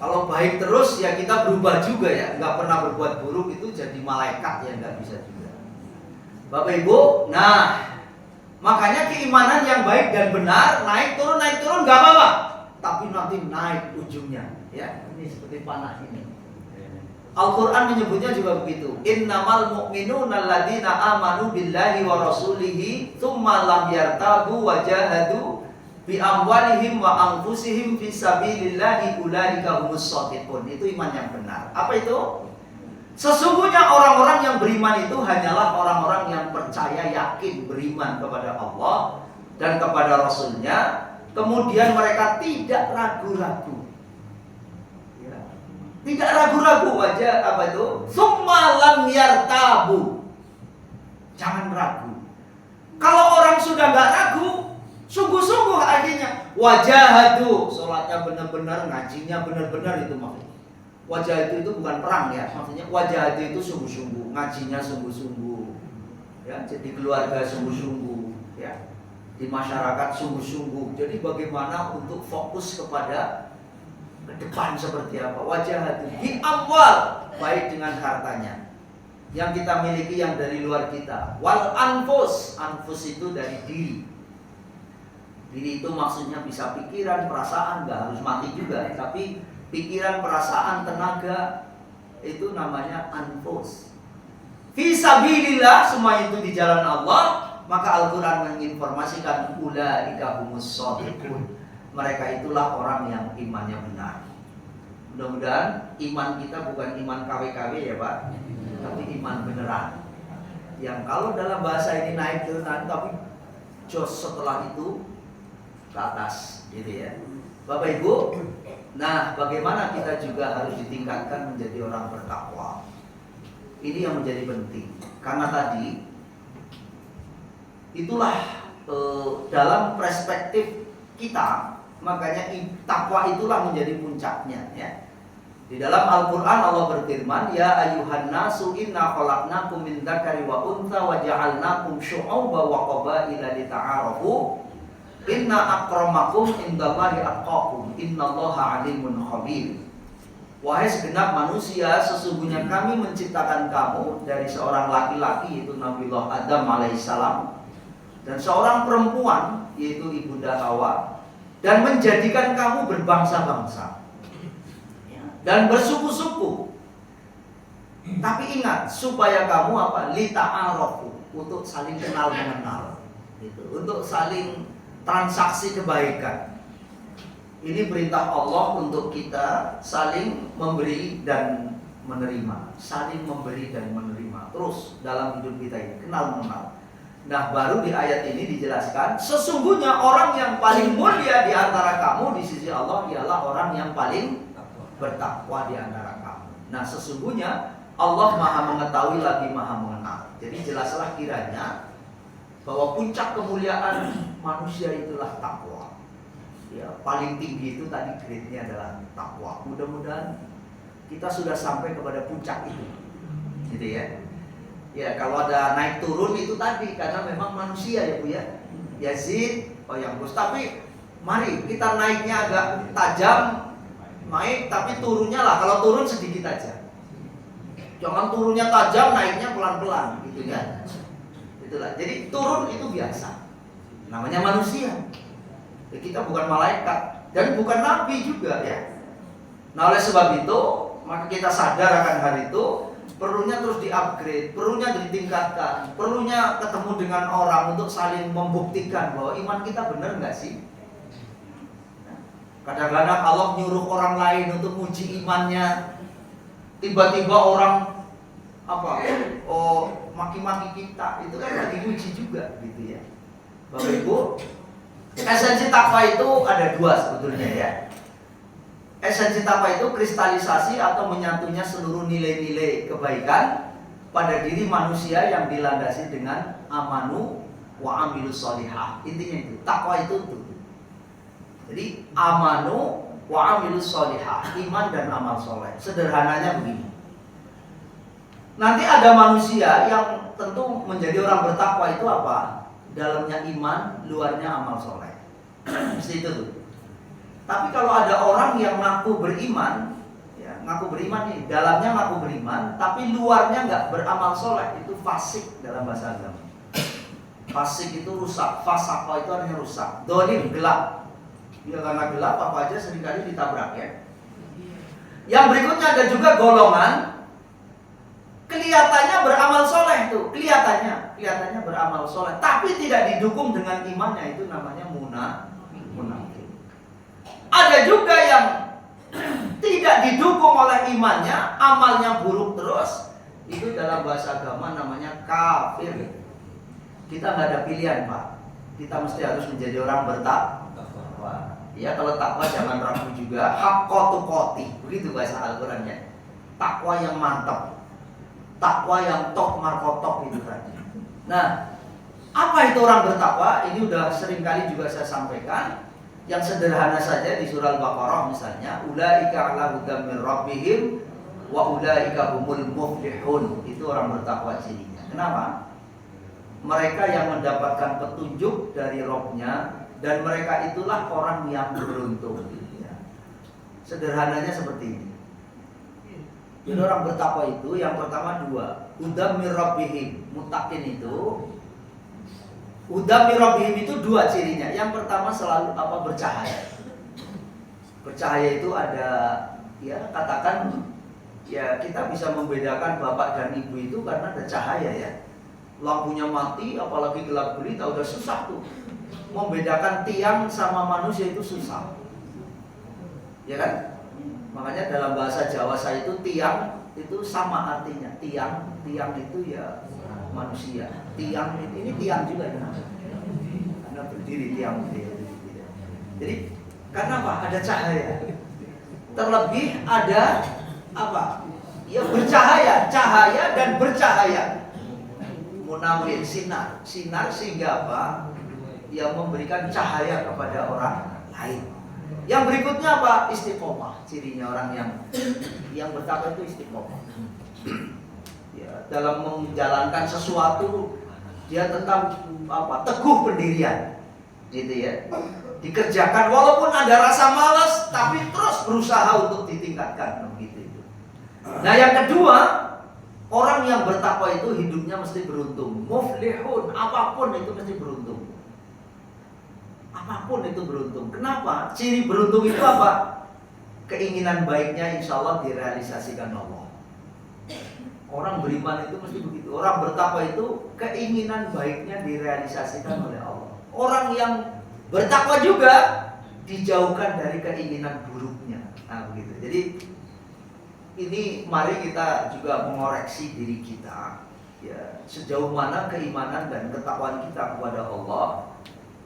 Kalau baik terus ya kita berubah juga ya, nggak pernah berbuat buruk itu jadi malaikat ya nggak bisa juga. Bapak Ibu, nah makanya keimanan yang baik dan benar naik turun nggak apa-apa, tapi nanti naik ujungnya ya. Ini seperti panah ini. Al-Quran menyebutnya juga begitu. Innamal mu'minuna alladzina amanu billahi wa rasulihi tsumma lam yartabu wa jahadu bi amwalihim wa anfusihim fi sabilillahi ulaika humus shadiqun. Itu iman yang benar. Apa itu? Sesungguhnya orang-orang yang beriman itu hanyalah orang-orang yang percaya yakin beriman kepada Allah dan kepada Rasulnya, kemudian mereka tidak ragu-ragu. Tidak ragu-ragu aja apa itu? Tsumma lam yartabu. Jangan ragu. Kalau orang sudah nggak ragu, sungguh-sungguh akhirnya wajahadu, sholatnya benar-benar, ngajinya benar-benar itu maksudnya. Wajah itu bukan perang ya, maksudnya wajah itu sungguh-sungguh, ngajinya sungguh-sungguh, ya, jadi keluarga sungguh-sungguh, ya, di masyarakat sungguh-sungguh. Jadi bagaimana untuk fokus kepada ke depan seperti apa? Wajah di awal baik dengan hartanya yang kita miliki yang dari luar kita. Wal anfus, anfus itu dari diri. Diri itu maksudnya bisa pikiran, perasaan, nggak harus mati juga, tapi pikiran, perasaan, tenaga, itu namanya anfus. Fisabilillah, semua itu di jalan Allah. Maka Al-Quran menginformasikan ulaika humus shodiqun. Mereka itulah orang yang imannya benar. Mudah-mudahan iman kita bukan iman KW-KW ya Pak, tapi iman beneran. Yang kalau dalam bahasa ini naik turun, tapi jos setelah itu ke atas, gitu ya. Bapak Ibu, nah, bagaimana kita juga harus ditingkatkan menjadi orang bertakwa. Ini yang menjadi penting. Karena tadi itulah dalam perspektif kita, makanya takwa itulah menjadi puncaknya ya. Di dalam Al-Qur'an Allah berfirman, ya ayyuhan nasu inna khalaqnakum min dzakari wa untha wa ja'alnakum syu'uban wa qabaila lita'arafu. Inna akramakum indallahi atqakum innallaha alimun khabir. Wahai segenap manusia, sesungguhnya kami menciptakan kamu dari seorang laki-laki yaitu Nabiullah Adam alaihissalam dan seorang perempuan yaitu Ibunda Hawa, dan menjadikan kamu berbangsa-bangsa dan bersuku-suku. Tapi ingat, supaya kamu apa? Lita'arafu, untuk saling kenal mengenal. Gitu. Untuk saling transaksi kebaikan. Ini perintah Allah untuk kita saling memberi dan menerima, saling memberi dan menerima terus dalam hidup kita ini, kenal mengenal. Nah, baru di ayat ini dijelaskan, sesungguhnya orang yang paling mulia di antara kamu di sisi Allah ialah orang yang paling bertakwa di antara kamu. Nah, sesungguhnya Allah Maha mengetahui lagi Maha mengenal. Jadi jelaslah kiranya bahwa puncak kemuliaan manusia itulah takwa. Ya, paling tinggi itu tadi grade-nya adalah takwa. Mudah-mudahan kita sudah sampai kepada puncak itu. Gitu ya. Ya, kalau ada naik turun itu tadi karena memang manusia ya Bu ya. Yazid, oh yang terus. Tapi mari kita naiknya agak tajam, naik tapi turunnya lah. Kalau turun sedikit aja. Jangan turunnya tajam, naiknya pelan-pelan gitu ya. Itulah. Jadi turun itu biasa. Namanya manusia. Ya, kita bukan malaikat dan bukan nabi juga ya. Nah, oleh sebab itu, maka kita sadar akan hal itu, perlunya terus di-upgrade, perlunya ditingkatkan, perlunya ketemu dengan orang untuk saling membuktikan bahwa iman kita benar nggak sih? Kadang-kadang Allah nyuruh orang lain untuk uji imannya, tiba-tiba orang maki-maki kita, itu kan lagi uji juga gitu ya. Bapak Ibu, esensi takwa itu ada dua sebetulnya ya. Esensi takwa itu kristalisasi atau menyatunya seluruh nilai-nilai kebaikan pada diri manusia yang dilandasi dengan amanu wa amilus sholihah. Intinya itu, takwa itu tuh. Jadi amanu wa amilus sholihah, iman dan amal soleh. Sederhananya begini. Nanti ada manusia yang tentu menjadi orang bertakwa itu apa? Dalamnya iman, luarnya amal soleh. Mesti itu tuh. Tapi kalau ada orang yang ngaku beriman, ya, ngaku beriman nih, dalamnya ngaku beriman, tapi luarnya nggak beramal soleh, itu fasik dalam bahasa agama. Fasik itu rusak, fasaqah itu artinya rusak. Dolim, gelap. Ya karena gelap apa aja seringkali ditabrak ya. Yang berikutnya ada juga golongan kelihatannya beramal soleh tuh, kelihatannya beramal soleh, tapi tidak didukung dengan imannya, itu namanya munafik. Ada juga yang tidak didukung oleh imannya, amalnya buruk terus, itu dalam bahasa agama namanya kafir. Kita nggak ada pilihan Pak, kita mesti harus menjadi orang bertakwa. Ya kalau takwa jangan ragu juga, haqqo tuqati, begitu bahasa Al-Qurannya. Takwa yang mantap, takwa yang tok markotok itu tadi. Nah, apa itu orang bertakwa? Ini udah sering kali juga saya sampaikan. Yang sederhana saja di surah Al-Baqarah misalnya, ulaika ala hudam min rabbihim wa ulaika humul muflihun. Itu orang bertakwa cirinya. Kenapa? Mereka yang mendapatkan petunjuk dari Rabb-nya, dan mereka itulah orang yang beruntung. Sederhananya seperti ini. Jadi orang bertakwa itu yang pertama dua, hudam min rabbihim. Muttaqin itu, hudam min rabbihim itu dua cirinya. Yang pertama selalu bercahaya. Bercahaya itu ada, ya katakan, ya kita bisa membedakan bapak dan ibu itu karena ada cahaya ya. Lampunya mati, apalagi gelap gulita, udah susah tuh. Membedakan tiang sama manusia itu susah, ya kan? Makanya dalam bahasa Jawa saya itu tiang itu sama artinya. Tiang itu ya manusia. Tiang ini tiang juga ya. Karena berdiri tiang berdiri. Jadi karena apa? Ada cahaya. Terlebih ada apa? Ya bercahaya, cahaya dan bercahaya. Munawwir, sinar sehingga apa? Yang memberikan cahaya kepada orang lain. Yang berikutnya apa? Istiqomah. Cirinya orang yang bertakwa itu istiqomah. Ya, dalam menjalankan sesuatu dia tetap teguh pendirian, gitu ya. Dikerjakan walaupun ada rasa malas, tapi terus berusaha untuk ditingkatkan, begitu itu. Nah, yang kedua, orang yang bertakwa itu hidupnya mesti beruntung. Muflihun, apapun itu mesti beruntung. Apapun itu beruntung. Kenapa? Ciri beruntung itu apa? Keinginan baiknya insya Allah direalisasikan Allah. Orang beriman itu mesti begitu. Orang bertakwa itu keinginan baiknya direalisasikan oleh Allah. Orang yang bertakwa juga dijauhkan dari keinginan buruknya. Nah begitu. Jadi ini mari kita juga mengoreksi diri kita, ya, sejauh mana keimanan dan ketakwaan kita kepada Allah.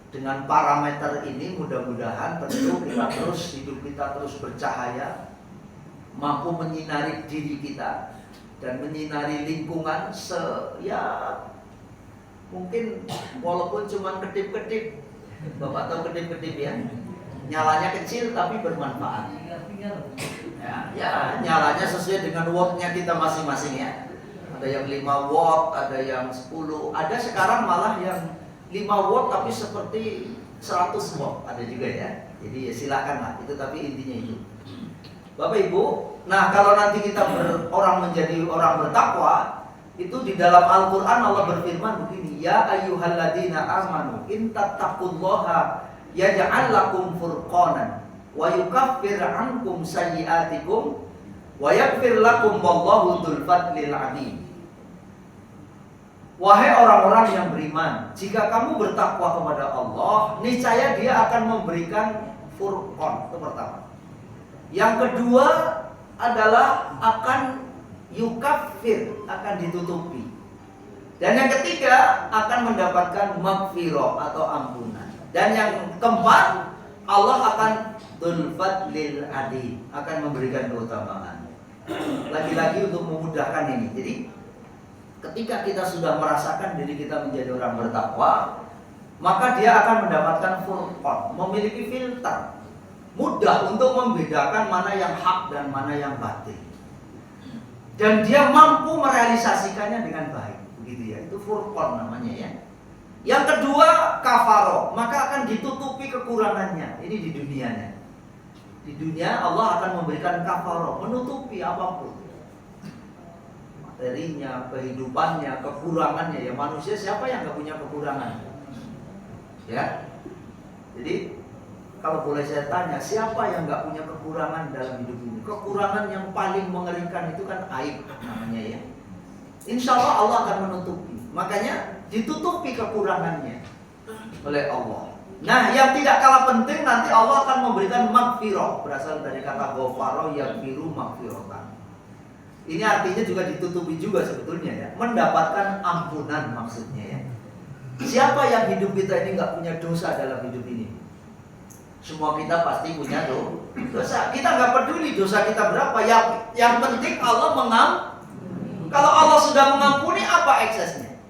Dengan parameter ini mudah-mudahan tentu hidup kita terus bercahaya, mampu menyinari diri kita dan menyinari lingkungan mungkin walaupun cuma kedip-kedip. Bapak tahu kedip-kedip ya? Nyalanya kecil tapi bermanfaat. Ya, nyalanya sesuai dengan wattnya kita masing-masing ya. Ada yang 5 watt, ada yang 10, ada sekarang malah yang 5 watt tapi seperti 100 watt ada juga ya. Jadi ya silakan lah itu, tapi intinya itu. Bapak Ibu, nah kalau nanti kita menjadi orang bertakwa, itu di dalam Al-Qur'an Allah berfirman begini, ya ayyuhalladzina amanu in tattaqullaha yaj'al lakum furqanan wa yukaffir 'ankum sayyi'atikum wa yaghfir lakum wallahu dzul fadlil 'adzim. Wahai orang-orang yang beriman, jika kamu bertakwa kepada Allah, niscaya Dia akan memberikan furqan. Itu pertama. Yang kedua adalah akan yukaffir, akan ditutupi. Dan yang ketiga akan mendapatkan maghfirah atau ampunan. Dan yang keempat, Allah akan dzul fadlil adzim, akan memberikan keutamaan. Lagi-lagi untuk memudahkan ini. Jadi ketika kita sudah merasakan diri kita menjadi orang bertakwa, maka dia akan mendapatkan furqan, memiliki filter, mudah untuk membedakan mana yang hak dan mana yang batil. Dan dia mampu merealisasikannya dengan baik, begitu ya. Itu furqan namanya ya. Yang kedua, kafaro, maka akan ditutupi kekurangannya. Ini di dunianya. Di dunia Allah akan memberikan kafaro, menutupi apapun. Materinya, kehidupannya, kekurangannya. Ya manusia siapa yang gak punya kekurangan? Ya. Jadi kalau boleh saya tanya, siapa yang gak punya kekurangan dalam hidup ini? Kekurangan yang paling mengerikan itu kan aib namanya ya. Insya Allah Allah akan menutupi. Makanya ditutupi kekurangannya oleh Allah. Nah yang tidak kalah penting, nanti Allah akan memberikan maghfirah, berasal dari kata ghafara yaghfiru maghfiratan. Ini artinya juga ditutupi juga sebetulnya ya, mendapatkan ampunan maksudnya ya. Siapa yang hidup kita ini nggak punya dosa dalam hidup ini? Semua kita pasti punya dosa. Kita nggak peduli dosa kita berapa. Yang penting Allah mengampuni. Kalau Allah sudah mengampuni, apa eksesnya?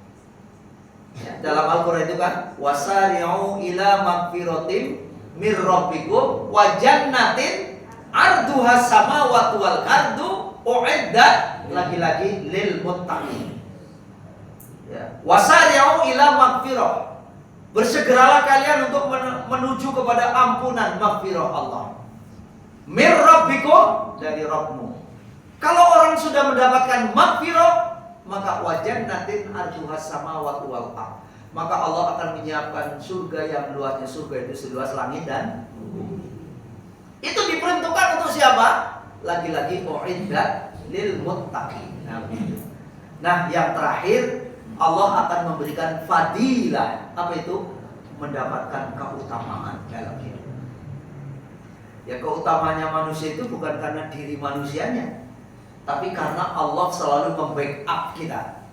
Ya, dalam Al-Quran itu kan, wasari'u ila magfiratim mir rabbikum wa jannatin arduha samawati wal ardu uiddat lagi-lagi lil muttaqin. Ya, wasari'u ila magfirah. Bersegeralah kalian untuk menuju kepada ampunan magfirah Allah. Mir rabbikum, dari Rabbmu. Kalau orang sudah mendapatkan magfirah, maka wajannatin arduha samawati wal ard. Maka Allah akan menyiapkan surga yang luasnya, surga itu seluas langit dan bumi. Itu diperuntukkan untuk siapa? Lagi-lagi uiddat lil muttaqin. Nah, yang terakhir, Allah akan memberikan fadilah. Apa itu? Mendapatkan keutamaan dalam hidup. Ya, keutamaannya manusia itu bukan karena diri manusianya, tapi karena Allah selalu membackup kita.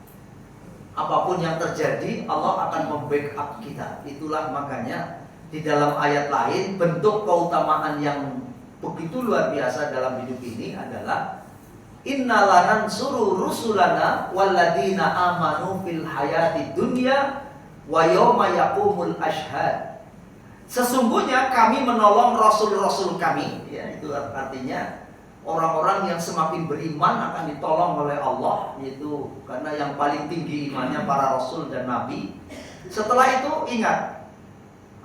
Apapun yang terjadi, Allah akan membackup kita. Itulah makanya di dalam ayat lain, bentuk keutamaan yang begitu luar biasa dalam hidup ini adalah inna lanansuru rusulana walladina amanu fil hayati dunya wa yawma yaqumul ashhad. Sesungguhnya kami menolong rasul-rasul kami, ya, itu artinya orang-orang yang semakin beriman akan ditolong oleh Allah, yaitu karena yang paling tinggi imannya para rasul dan nabi. Setelah itu ingat,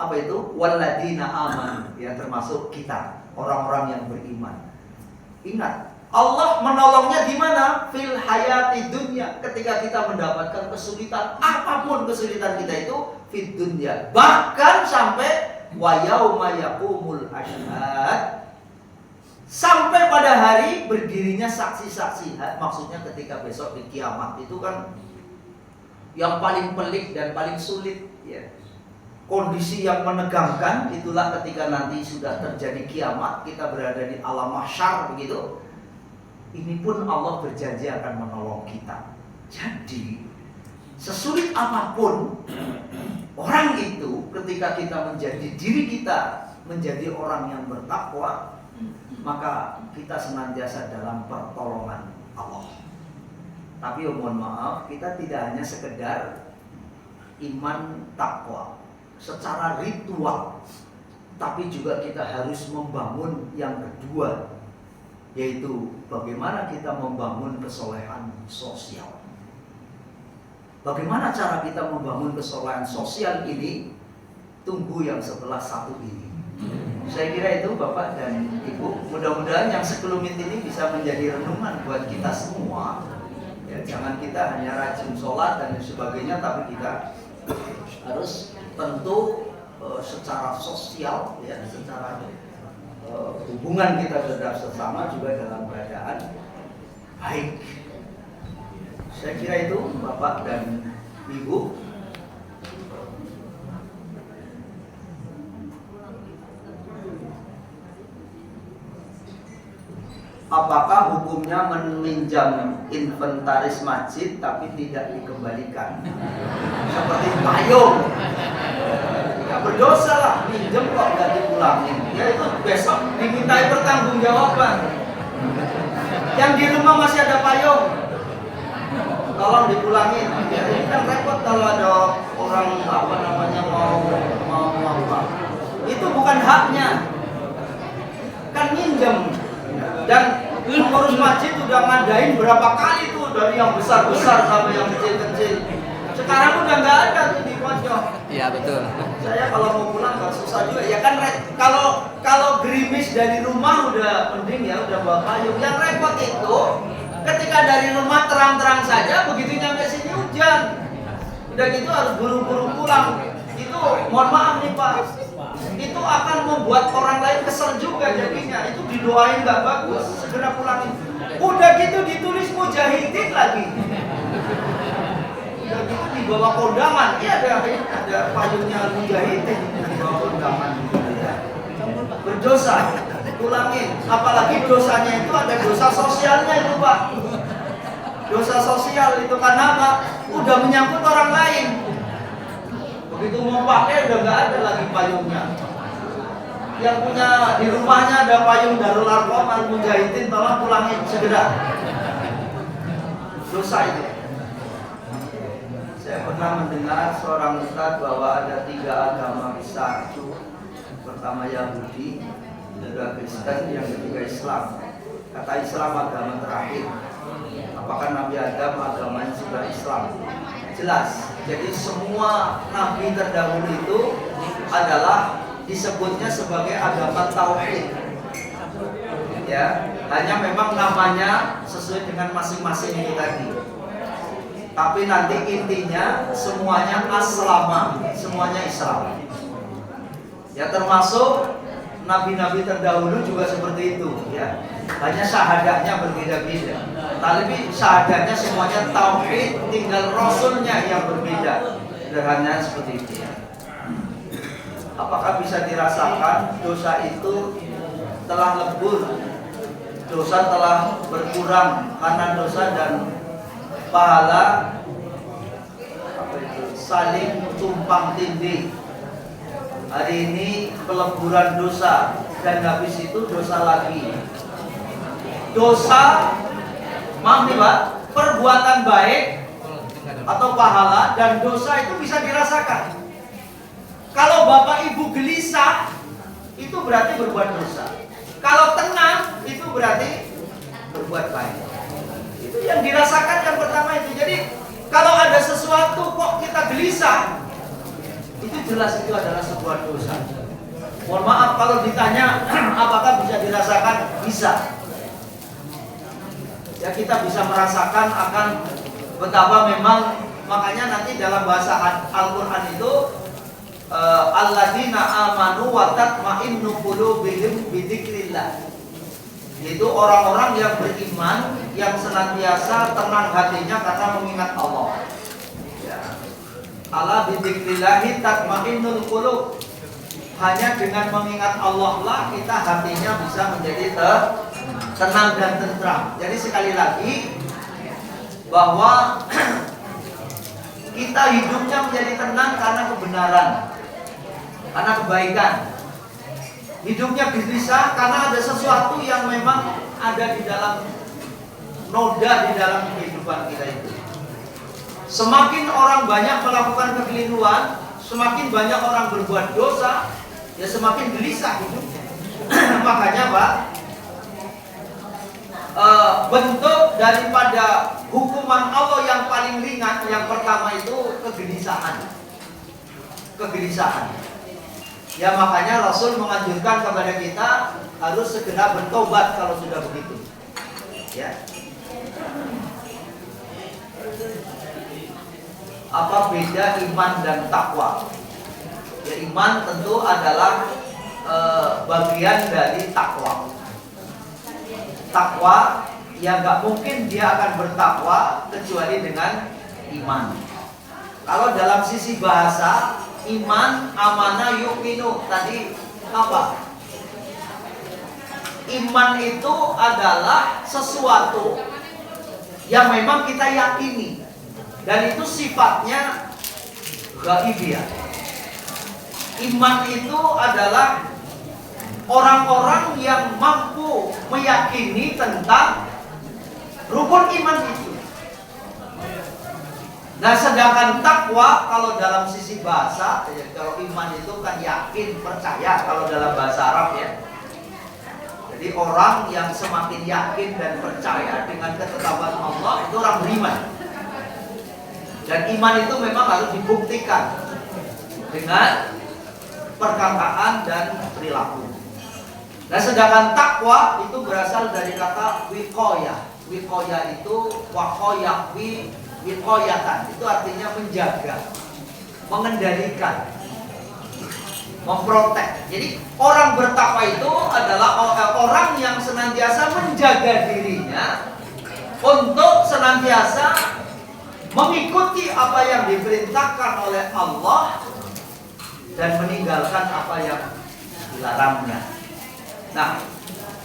apa itu? Walladina amanu, ya, termasuk kita, orang-orang yang beriman. Ingat, Allah menolongnya di mana? Fil hayati dunya, ketika kita mendapatkan kesulitan, apapun kesulitan kita itu fid dunya. Bahkan sampai wa yauma yaqumul ashhad, sampai pada hari berdirinya saksi-saksi. Maksudnya ketika besok di kiamat itu kan yang paling pelik dan paling sulit, ya. Kondisi yang menegangkan itulah ketika nanti sudah terjadi kiamat, kita berada di alam mahsyar begitu. Ini pun Allah berjanji akan menolong kita. Jadi sesulit apapun orang itu, ketika kita menjadi diri kita menjadi orang yang bertakwa, maka kita senantiasa dalam pertolongan Allah. Tapi mohon maaf, kita tidak hanya sekedar iman takwa secara ritual, tapi juga kita harus membangun yang kedua, yaitu bagaimana kita membangun kesolehan sosial. Bagaimana cara kita membangun kesolehan sosial ini? Tunggu yang setelah satu ini. Saya kira itu Bapak dan Ibu. Mudah-mudahan yang sekelumit ini bisa menjadi renungan buat kita semua. Ya, jangan kita hanya rajin sholat dan sebagainya, tapi kita harus tentu secara sosial, ya, secara hubungan kita terhadap sesama juga dalam keadaan baik. Saya kira itu Bapak dan Ibu. Apakah hukumnya meminjam inventaris masjid tapi tidak dikembalikan? Seperti payung, ya berdosa lah, minjem kok nggak dipulangin. Ya itu besok dimintai pertanggungjawaban. Yang di rumah masih ada payung, tolong dipulangin. Ya, ini kan repot kalau ada orang mau apa. Itu bukan haknya, kan minjem. Dan pengurus masjid udah ngadain berapa kali tuh, dari yang besar-besar sampai yang kecil-kecil. Sekarang udah nggak ada tuh di pojok. Iya betul. Saya kalau mau pulang nggak susah juga. Ya kan kalau gerimis dari rumah udah mending, ya udah bawa payung. Yang repot itu ketika dari rumah terang-terang saja, begitu nyampe sini hujan. Udah gitu harus buru-buru pulang. Itu mohon maaf nih Pak, itu akan membuat orang lain kesel juga jadinya. Itu didoain nggak bagus, segera pulangin. Udah gitu ditulis mujahidin lagi. Udah gitu dibawa kondangan. Iya ada payungnya mujahidin dibawa kondangan. Ya. Berdosa, pulangin. Apalagi dosanya itu ada dosa sosialnya itu Pak. Dosa sosial itu karena apa? Udah menyangkut orang lain. Begitu mau pakai udah nggak ada lagi payungnya. Yang punya di rumahnya ada payung Darul Arqam Al Mujahidin, tolong pulangin segera. Dosa itu. Saya pernah mendengar seorang ustaz bahwa ada 3 agama besar. pertama Yahudi, kedua Kristen, yang ketiga Islam. Kata Islam agama terakhir. Apakah Nabi Adam agamanya sudah Islam? Jelas. Jadi semua nabi terdahulu itu adalah disebutnya sebagai agama tauhid. Ya, hanya memang namanya sesuai dengan masing-masing itu tadi. Tapi nanti intinya semuanya aslama, semuanya Islam. Ya, termasuk nabi-nabi terdahulu juga seperti itu, ya. Hanya syahadatnya berbeda-beda. Tapi syahadatnya semuanya tauhid, tinggal rasulnya yang berbeda. Sederhananya seperti itu, ya. Apakah bisa dirasakan dosa itu telah lebur, dosa telah berkurang karena dosa dan pahala saling tumpang tindih. Hari ini peleburan dosa dan habis itu dosa lagi. Dosa, maaf nih Pak, perbuatan baik atau pahala dan dosa itu bisa dirasakan. Kalau Bapak Ibu gelisah, itu berarti berbuat dosa. Kalau tenang, itu berarti berbuat baik. Itu yang dirasakan yang pertama itu. Jadi kalau ada sesuatu kok kita gelisah, itu jelas itu adalah sebuah dosa. Mohon maaf kalau ditanya apakah bisa dirasakan? Bisa. Ya, kita bisa merasakan akan betapa memang, makanya nanti dalam bahasa Al-Quran itu alladzina amanu wa tatma'innu qulubihim bidzikrillah. Itu orang-orang yang beriman yang senantiasa tenang hatinya karena mengingat Allah. Ya. Ala bidzikrillahi tatma'innul qulub. Hanya dengan mengingat Allah lah kita hatinya bisa menjadi tenang dan tentram. Jadi sekali lagi bahwa kita hidupnya menjadi tenang karena kebenaran, karena kebaikan. Hidupnya gelisah karena ada sesuatu yang memang ada di dalam noda di dalam kehidupan kita itu. Semakin orang banyak melakukan kekeliruan, semakin banyak orang berbuat dosa, ya semakin gelisah hidupnya. Makanya Pak, bentuk daripada hukuman Allah yang paling ringan, yang pertama itu kegelisahan. Kegelisahan. Ya makanya Rasul menganjurkan kepada kita harus segera bertobat kalau sudah begitu. Ya. Apa beda iman dan takwa? Ya, iman tentu adalah bagian dari takwa. Takwa ya nggak mungkin dia akan bertakwa kecuali dengan iman. Kalau dalam sisi bahasa, iman, amanah, yu'minu tadi apa? Iman itu adalah sesuatu yang memang kita yakini dan itu sifatnya ghaibiyah. Iman itu adalah orang-orang yang mampu meyakini tentang rukun iman itu. Nah, sedangkan takwa kalau dalam sisi bahasa, ya, kalau iman itu kan yakin, percaya kalau dalam bahasa Arab ya. Jadi orang yang semakin yakin dan percaya dengan ketetapan Allah itu orang beriman. Dan iman itu memang harus dibuktikan dengan perkataan dan perilaku. Nah, sedangkan takwa itu berasal dari kata wiqayah. Wiqayah itu waqayah wiqayatan. Itu artinya menjaga, mengendalikan, memprotek. Jadi orang bertakwa itu adalah orang yang senantiasa menjaga dirinya untuk senantiasa mengikuti apa yang diperintahkan oleh Allah dan meninggalkan apa yang dilarangnya. Nah,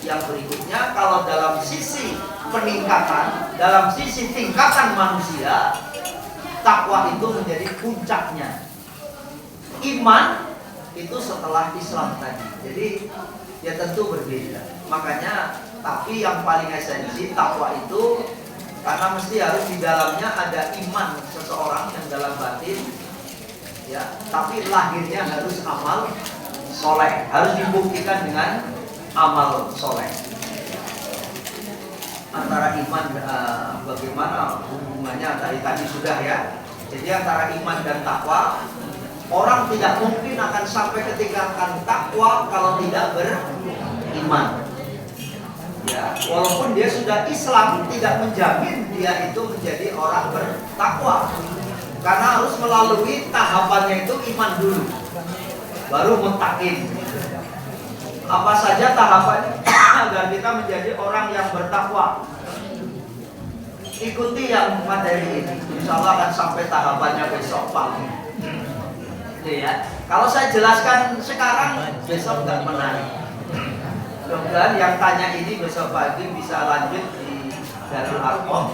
yang berikutnya kalau dalam sisi peningkatan, dalam sisi tingkatan manusia, takwa itu menjadi puncaknya. Iman itu setelah Islam tadi. Jadi ya tentu berbeda. Makanya tapi yang paling esensi takwa itu karena mesti harus di dalamnya ada iman seseorang yang dalam batin, ya. Tapi lahirnya harus amal soleh, harus dibuktikan dengan amal soleh. Antara iman bagaimana hubungannya tadi sudah ya. Jadi antara iman dan takwa, orang tidak mungkin akan sampai ke tingkatan takwa kalau tidak beriman. Ya, walaupun dia sudah Islam, tidak menjamin dia itu menjadi orang bertakwa. Karena harus melalui tahapannya itu iman dulu, baru muttaqin. Apa saja tahapannya agar kita menjadi orang yang bertakwa? Ikuti yang materi ini, insya Allah akan sampai tahapannya besok pagi. Ya, kalau saya jelaskan sekarang, besok nggak menarik. Mudah-mudahan yang tanya ini besok pagi bisa lanjut di Darul Arqam.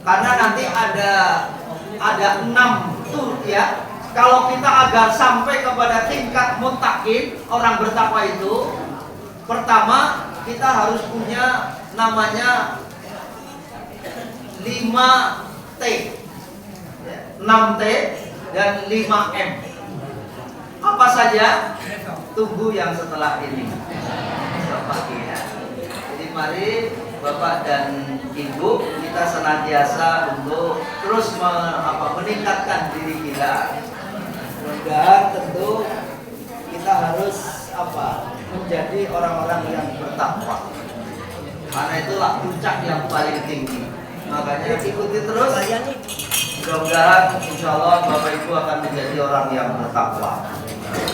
Karena nanti ada 6 tur ya. Kalau kita agar sampai kepada tingkat muttaqin, orang bertakwa itu, pertama kita harus punya namanya 5T, 6T dan 5M. Apa saja? Tunggu yang setelah ini. Ya. Jadi mari Bapak dan Ibu, kita senantiasa untuk terus meningkatkan diri kita. Dan tentu kita harus menjadi orang-orang yang bertakwa. Karena itulah puncak yang paling tinggi. Makanya ikuti terus. Mudah-mudahan insya Allah Bapak Ibu akan menjadi orang yang bertakwa.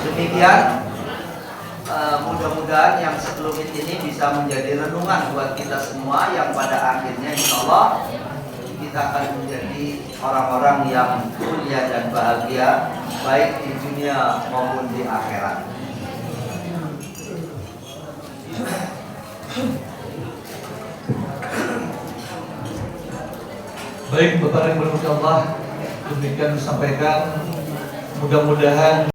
Demikian. Mudah-mudahan yang sekelumit ini bisa menjadi renungan buat kita semua, yang pada akhirnya insya Allah kita akan menjadi orang-orang yang mulia dan bahagia baik di dunia maupun di akhirat. Baik, Bapak yang berdoa Allah, demikian disampaikan, mudah-mudahan